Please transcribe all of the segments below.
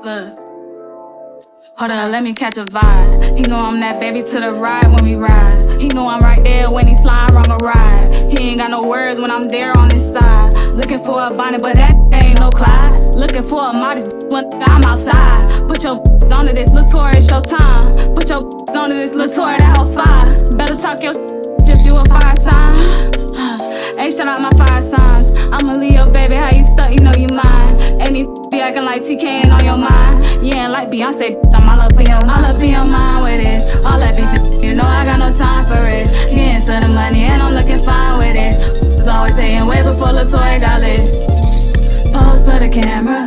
Look. Hold up, let me catch a vibe. He know I'm that baby to the ride when we ride. He know I'm right there when he slide, I'ma ride. He ain't got no words when I'm there on his side. Looking for a bonnet, but that ain't no Clyde. Looking for a modest when I'm outside. Put your onto this, Latour, it's your time. Put your onto this, Latour, that hoe fire. Better talk your if you a fire sign. Hey, shout out my fire signs. I'm a Leo, baby, how you stuck, you know you mine. Ain't these be acting like TK ain't on your mind. You ain't like Beyonce, I'm all up in your mind with it. All that beef, you know I got no time for it. Getting to the money and I'm looking fine with it. Was always saying way before Latour got lit. Pose for the camera.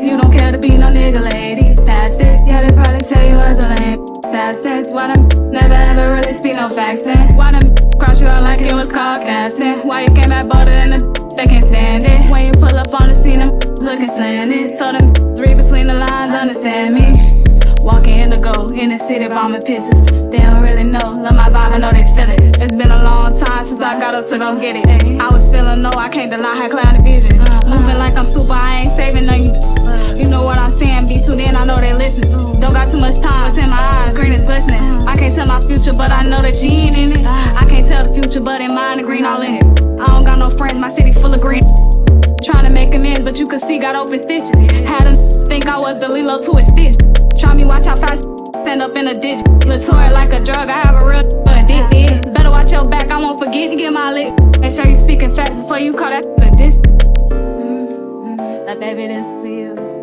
You don't care to be no nigga lady. Past it, yeah, they probably tell you was a lame. Fast tense, why them never ever really speak no facts then? Why them cross you out like it was called casting? Why you came back bolder than they can't stand it? When you pull up on the scene, them looking slanted. Told them read between the lines, understand me. Walking in the go, in the city, bombing pictures. They don't really know, love my vibe, I know they feel it. It's been a long time since I got up to go get it. I was feeling low, I can't deny high cloud vision. Moving like I'm super, I ain't saving none. You know what I'm saying, be tuned in, I know they listening. Don't got too much time, what's in my eyes, green is glistening. I can't tell my future, but I know that you ain't in it. I can't tell the future, but in mine, the green all in it. I don't got no friends, my city full of green. Trying to make amends, but you could see got open stitches. Had them think I was the Lilo to a stitch. Try me watch how fast stand up in a ditch. Latour like a drug, I have a real addict. Better watch your back, I won't forget to get my lick. Make sure you speaking facts before you call that a diss. Like baby, this for you.